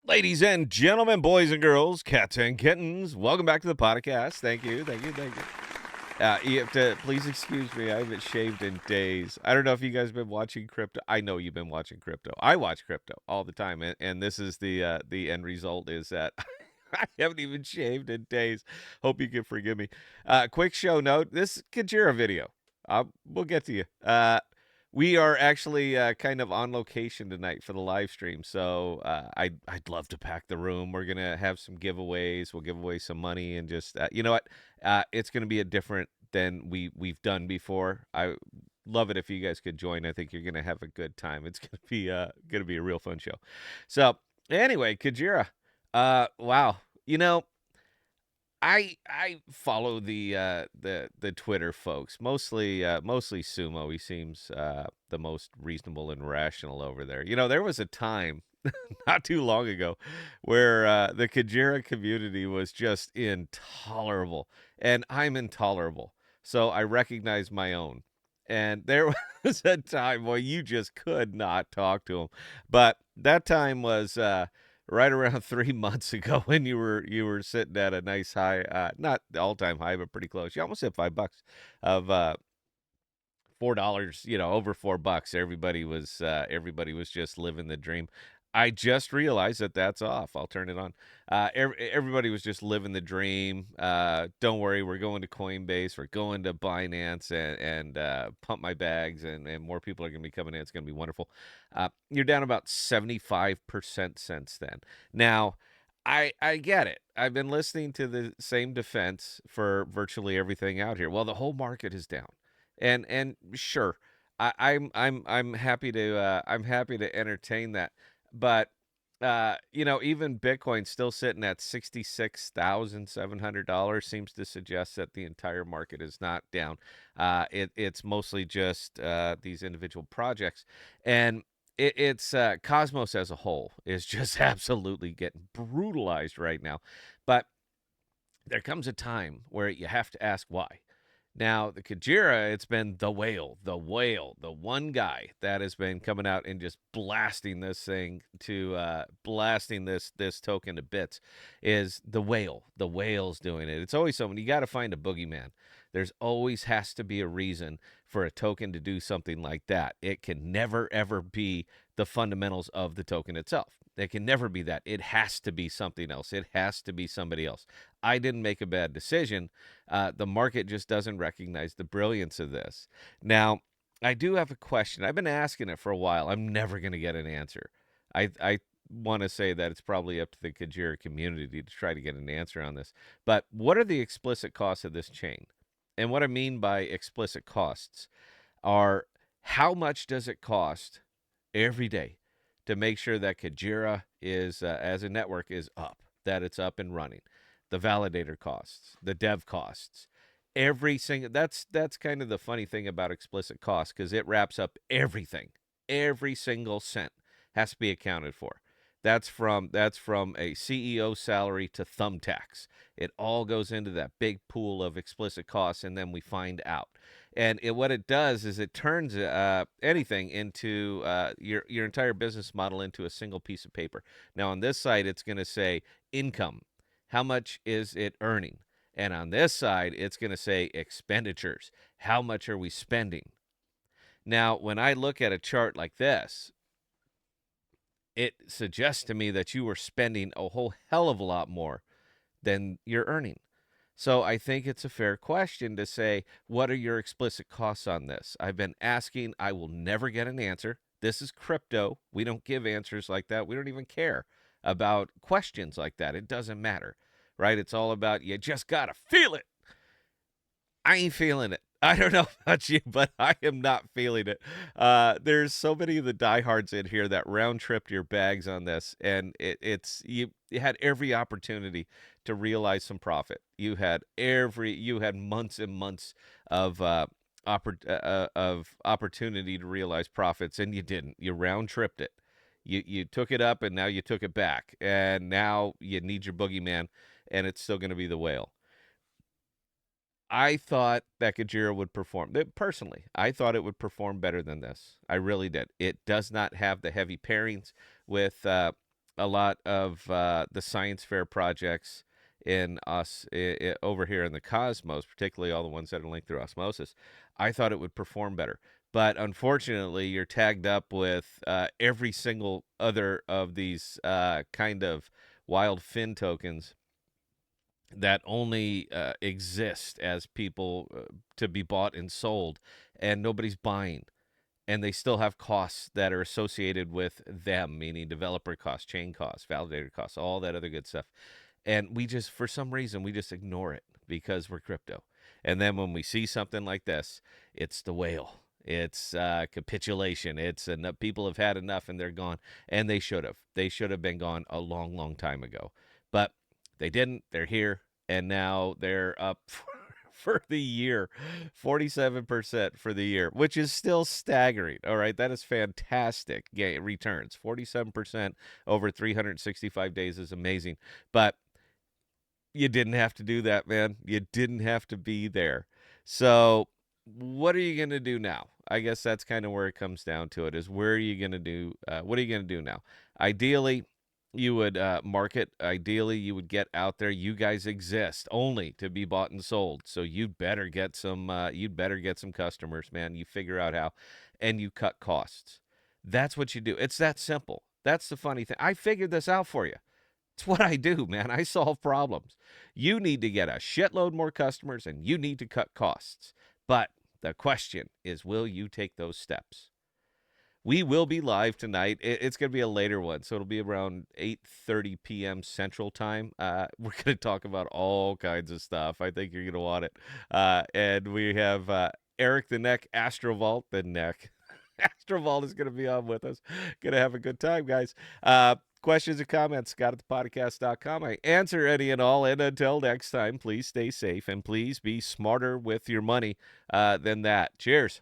Ladies and gentlemen, boys and girls, cats and kittens, welcome back to the podcast. Thank you, thank you, thank you. You have to please excuse me. I haven't shaved in days. I don't know if you guys have been watching crypto. I know you've been watching crypto. I watch crypto all the time, and this is the end result is that I haven't even shaved in days. Hope you can forgive me. Quick show note: this Kujira video. We'll get to you. We are actually kind of on location tonight for the live stream, so I'd love to pack the room. We're gonna have some giveaways. We'll give away some money and just you know what? It's gonna be a different than we've done before. I love it if you guys could join. I think you're gonna have a good time. It's gonna be a real fun show. So anyway, Kujira, wow, you know I follow the Twitter folks, mostly Sumo. He seems the most reasonable and rational over there. You know, there was a time not too long ago where the Kujira community was just intolerable, and I'm intolerable, so I recognize my own. And there was a time where you just could not talk to them, but that time was right around 3 months ago when you were sitting at a nice high, not the all-time high, but pretty close. You almost hit $5 of $4, over $4. Everybody was just living the dream. I just realized that that's off. I'll turn it on. Everybody was just living the dream. Don't worry, we're going to Coinbase, we're going to Binance, and pump my bags, and more people are going to be coming in. It's going to be wonderful. You're down about 75% since then. Now, I get it. I've been listening to the same defense for virtually everything out here. Well, the whole market is down. And sure, I'm happy to entertain that, but even Bitcoin still sitting at $66,700 seems to suggest that the entire market is not down. It's mostly just these individual projects, and it's Cosmos as a whole is just absolutely getting brutalized right now. But there comes a time where you have to ask why. Now, the Kujira, it's been the whale, the one guy that has been coming out and just blasting this thing to blasting this token to bits is the whale. The whale's doing it. It's always someone, you got to find a boogeyman. There's always has to be a reason for a token to do something like that. It can never, ever be the fundamentals of the token itself. It can never be that. It has to be something else. It has to be somebody else. I didn't make a bad decision. The market just doesn't recognize the brilliance of this. Now, I do have a question. I've been asking it for a while. I'm never going to get an answer. I want to say that it's probably up to the Kujira community to try to get an answer on this. But what are the explicit costs of this chain? And what I mean by explicit costs are how much does it cost every day to make sure that Kujira is, as a network, is up, that it's up and running. The validator costs, the dev costs, every single. That's kind of the funny thing about explicit costs because it wraps up everything. Every single cent has to be accounted for. That's from a CEO salary to thumbtacks. It all goes into that big pool of explicit costs, and then we find out. And what it does is it turns anything into your entire business model into a single piece of paper. Now on this side, it's going to say income. How much is it earning? And on this side, it's going to say expenditures. How much are we spending? Now, when I look at a chart like this, it suggests to me that you are spending a whole hell of a lot more than you're earning. So I think it's a fair question to say, what are your explicit costs on this? I've been asking. I will never get an answer. This is crypto. We don't give answers like that. We don't even care about questions like that. It doesn't matter, right? It's all about you just got to feel it. I ain't feeling it. I don't know about you, but I am not feeling it. There's so many of the diehards in here that round tripped your bags on this, and you had every opportunity to realize some profit. You had months and months of of opportunity to realize profits, and you didn't. You round tripped it. You took it up, and now you took it back, and now you need your boogeyman, and it's still going to be the whale. I thought that Kujira would perform. Personally, I thought it would perform better than this. I really did. It does not have the heavy pairings with a lot of the science fair projects in us over here in the cosmos, particularly all the ones that are linked through osmosis, I thought it would perform better. But unfortunately, you're tagged up with every single other of these kind of wild fin tokens that only exist as people to be bought and sold, and nobody's buying, and they still have costs that are associated with them, meaning developer costs, chain costs, validator costs, all that other good stuff. And we just, for some reason, we just ignore it because we're crypto. And then when we see something like this, it's the whale. It's capitulation. It's enough. People have had enough and they're gone. And they should have. They should have been gone a long, long time ago. But they didn't. They're here. And now they're up for the year, 47% for the year, which is still staggering. All right, that is fantastic returns. 47% over 365 days is amazing. But you didn't have to do that, man. You didn't have to be there. So, what are you going to do now? I guess that's kind of where it comes down to it, is where are you going to do, what are you going to do now? Ideally, you would market. Ideally, you would get out there. You guys exist only to be bought and sold. So you'd better get some. You'd better get some customers, man. You figure out how, and you cut costs. That's what you do. It's that simple. That's the funny thing. I figured this out for you. It's what I do, man. I solve problems. You need to get a shitload more customers, and you need to cut costs. But the question is, will you take those steps? We will be live tonight. It's going to be a later one, so it'll be around 8:30 p.m. Central Time. We're going to talk about all kinds of stuff. I think you're going to want it. And we have Eric the Neck, Astrovault the Neck. Astrovault is going to be on with us. Going to have a good time, guys. Questions or comments, Scott at thepodcast.com. I answer any and all. And until next time, please stay safe and please be smarter with your money than that. Cheers.